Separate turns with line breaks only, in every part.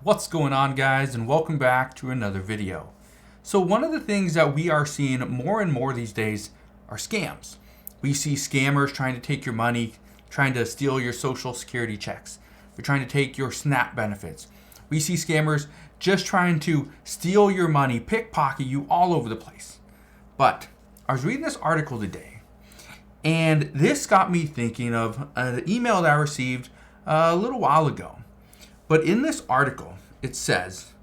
What's going on, guys, and welcome back to another video. So one of the things that we are seeing more and more these days are scams. We see scammers trying to take your money, trying to steal your social security checks. They're trying to take your SNAP benefits. We see scammers just trying to steal your money, pickpocket you all over the place. But I was reading this article today, and this got me thinking of an email that I received a little while ago. But in this article, it says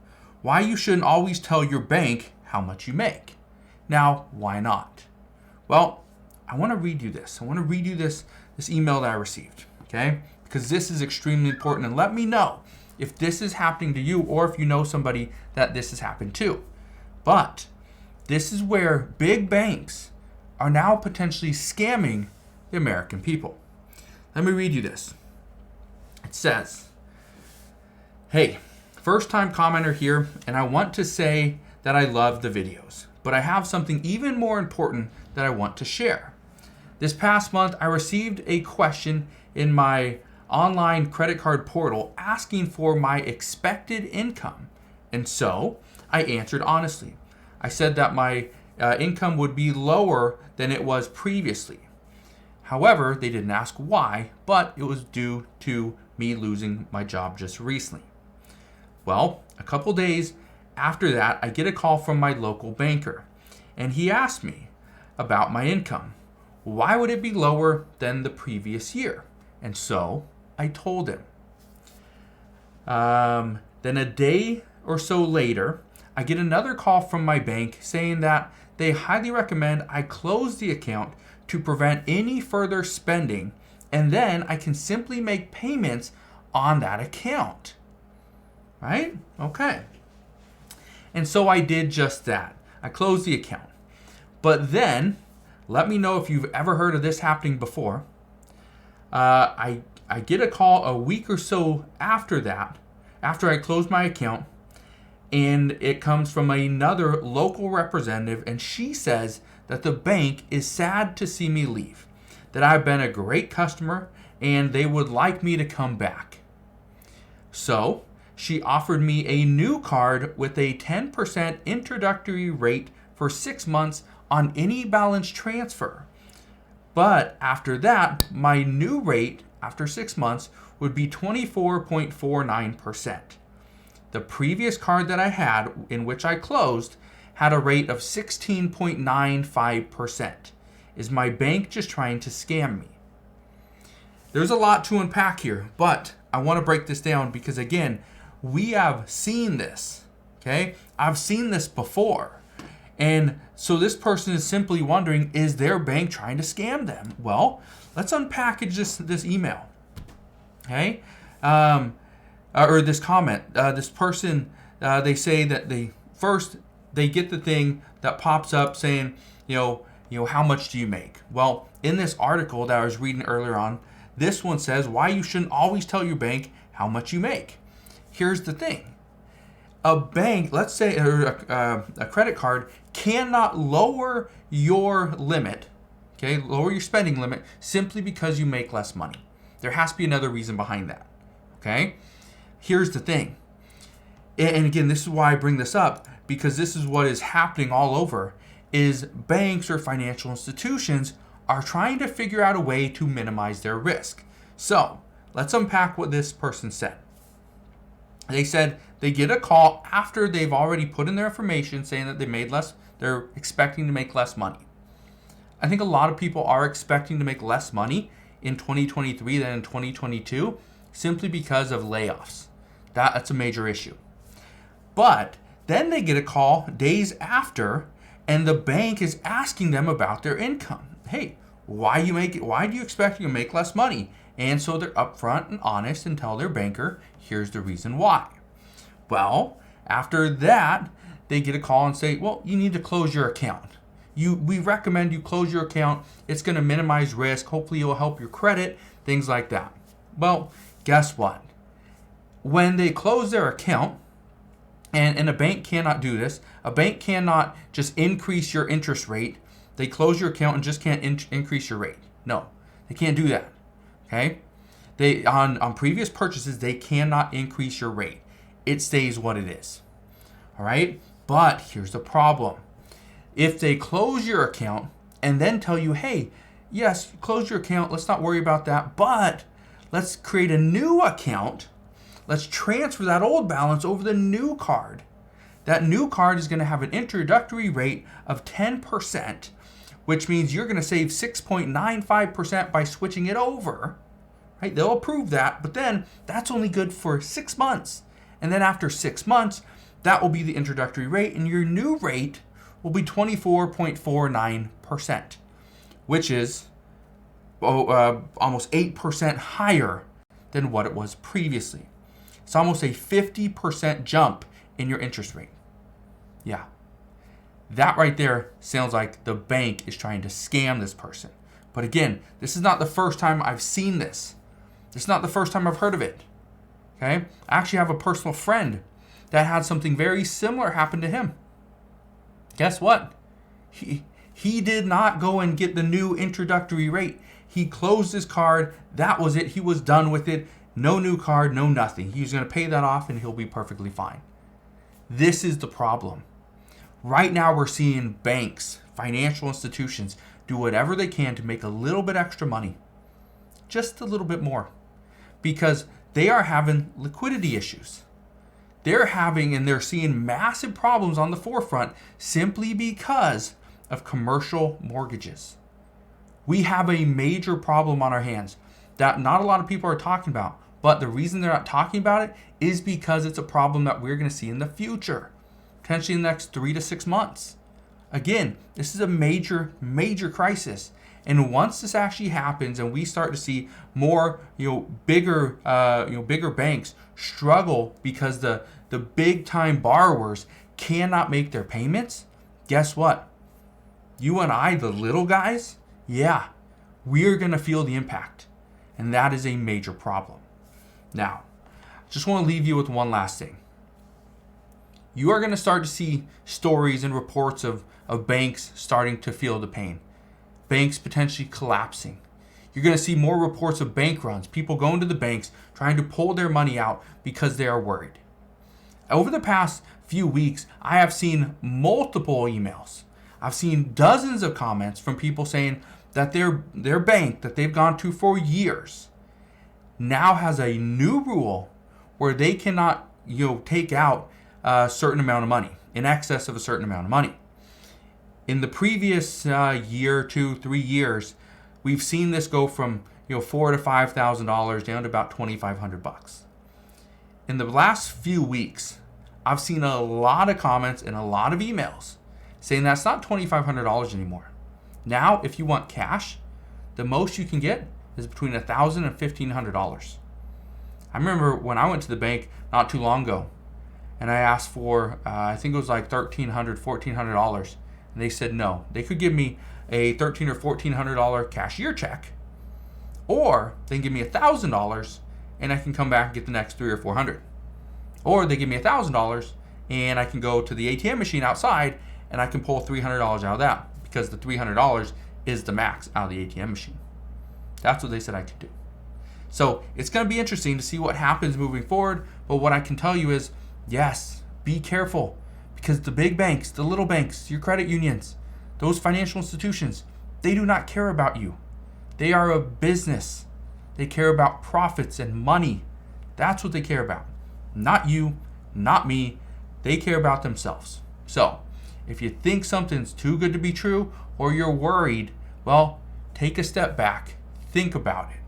why you shouldn't always tell your bank how much you make. Now, why not? Well, I want to read you this. I want to read you this email that I received, okay? Because this is extremely important, and let me know if this is happening to you or if you know somebody that this has happened to. But this is where big banks are now potentially scamming the American people. Let me read you this. It says, "Hey, first time commenter here, and I want to say that I love the videos, but I have something even more important that I want to share. This past month, I received a question in my online credit card portal asking for my expected income, and so I answered honestly. I said that my income would be lower than it was previously. However, they didn't ask why, but it was due to me losing my job just recently. Well, a couple days after that, I get a call from my local banker, and he asked me about my income. Why would it be lower than the previous year? And so I told him. Then a day or so later, I get another call from my bank saying that they highly recommend I close the account to prevent any further spending, and then I can simply make payments on that account. Right? Okay. And so I did just that. I closed the account. But then, let me know if you've ever heard of this happening before. I get a call a week or so after that, after I closed my account, and it comes from another local representative, and she says that the bank is sad to see me leave, that I've been a great customer, and they would like me to come back. So she offered me a new card with a 10% introductory rate for 6 months on any balance transfer. But after that, my new rate after 6 months would be 24.49%. The previous card that I had, in which I closed, had a rate of 16.95%. Is my bank just trying to scam me? There's a lot to unpack here, but I want to break this down because, again, we have seen this, okay? I've seen this before. And so this person is simply wondering, is their bank trying to scam them? Well, let's unpackage this email, okay? Or this comment. This person, they say that they get the thing that pops up saying, how much do you make? Well, in this article that I was reading earlier on, this one says why you shouldn't always tell your bank how much you make. Here's the thing. A bank, let's say a credit card, cannot lower your limit, okay, lower your spending limit simply because you make less money. There has to be another reason behind that, okay? Here's the thing. And again, this is why I bring this up, because this is what is happening all over, is banks or financial institutions are trying to figure out a way to minimize their risk. So let's unpack what this person said. They said they get a call after they've already put in their information saying that they're expecting to make less money. I think a lot of people are expecting to make less money in 2023 than in 2022 simply because of layoffs. That's a major issue. But then they get a call days after, and the bank is asking them about their income. Hey, why do you expect you to make less money? And so they're upfront and honest and tell their banker, here's the reason why. Well, after that, they get a call and say, well, you need to close your account. We recommend you close your account. It's going to minimize risk. Hopefully it will help your credit, things like that. Well, guess what? When they close their account, and a bank cannot do this, a bank cannot just increase your interest rate. They close your account and just can't increase your rate. No, they can't do that. Okay? They on previous purchases, they cannot increase your rate. it stays what it is. All right? But here's the problem. If they close your account and then tell you, hey, yes, close your account, let's not worry about that, but let's create a new account. Let's transfer that old balance over the new card. That new card is going to have an introductory rate of 10%, which means you're going to save 6.95% by switching it over. Right? They'll approve that, but then that's only good for 6 months. And then after 6 months, that will be the introductory rate, and your new rate will be 24.49%, which is almost 8% higher than what it was previously. It's almost a 50% jump in your interest rate. Yeah. That right there sounds like the bank is trying to scam this person. But again, this is not the first time I've seen this. This is not the first time I've heard of it. Okay? I actually have a personal friend that had something very similar happen to him. Guess what? He did not go and get the new introductory rate. He closed his card. That was it. He was done with it. No new card, no nothing. He's going to pay that off and he'll be perfectly fine. This is the problem. Right now we're seeing banks, financial institutions, do whatever they can to make a little bit extra money. Just a little bit more. Because they are having liquidity issues. They're seeing massive problems on the forefront simply because of commercial mortgages. We have a major problem on our hands that not a lot of people are talking about. But the reason they're not talking about it is because it's a problem that we're going to see in the future, potentially in the next 3 to 6 months. Again, this is a major, major crisis. And once this actually happens and we start to see more, bigger banks struggle because the big time borrowers cannot make their payments, guess what? You and I, the little guys, yeah, we're going to feel the impact. And that is a major problem. Now, just want to leave you with one last thing. You are going to start to see stories and reports of banks starting to feel the pain. Banks potentially collapsing. You're going to see more reports of bank runs, people going to the banks trying to pull their money out because they are worried. Over the past few weeks, I have seen multiple emails. I've seen dozens of comments from people saying that their bank that they've gone to for years now has a new rule where they cannot take out a certain amount of money, in excess of a certain amount of money. In the previous year, 2, 3 years, we've seen this go from $4,000 to $5,000 down to about $2,500. In the last few weeks, I've seen a lot of comments and a lot of emails saying that's not $2,500 anymore. Now, if you want cash, the most you can get is between $1,000 and $1,500. I remember when I went to the bank not too long ago, and I asked for, I think it was like $1,300, $1,400, and they said no. They could give me a $1,300 or $1,400 cashier check, or they can give me $1,000, and I can come back and get the next $300 or $400. Or they give me $1,000, and I can go to the ATM machine outside, and I can pull $300 out of that, because the $300 is the max out of the ATM machine. That's what they said I could do. So it's going to be interesting to see what happens moving forward. But what I can tell you is, yes, be careful, because the big banks, the little banks, your credit unions, those financial institutions, they do not care about you. They are a business. They care about profits and money. That's what they care about. Not you, not me. They care about themselves. So if you think something's too good to be true, or you're worried, well, take a step back. Think about it.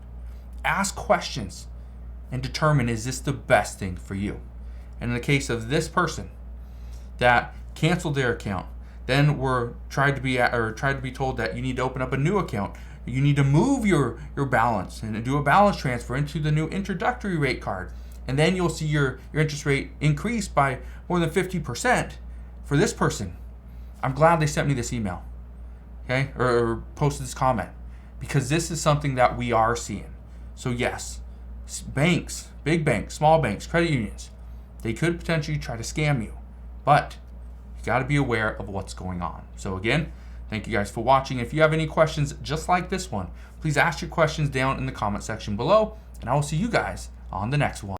Ask questions and determine, is this the best thing for you? And in the case of this person that canceled their account, then tried to be told that you need to open up a new account. You need to move your balance and do a balance transfer into the new introductory rate card. And then you'll see your interest rate increase by more than 50% for this person. I'm glad they sent me this email, okay, or posted this comment, because this is something that we are seeing. So yes, banks, big banks, small banks, credit unions, they could potentially try to scam you, but you got to be aware of what's going on. So again, thank you guys for watching. If you have any questions just like this one, please ask your questions down in the comment section below, and I will see you guys on the next one.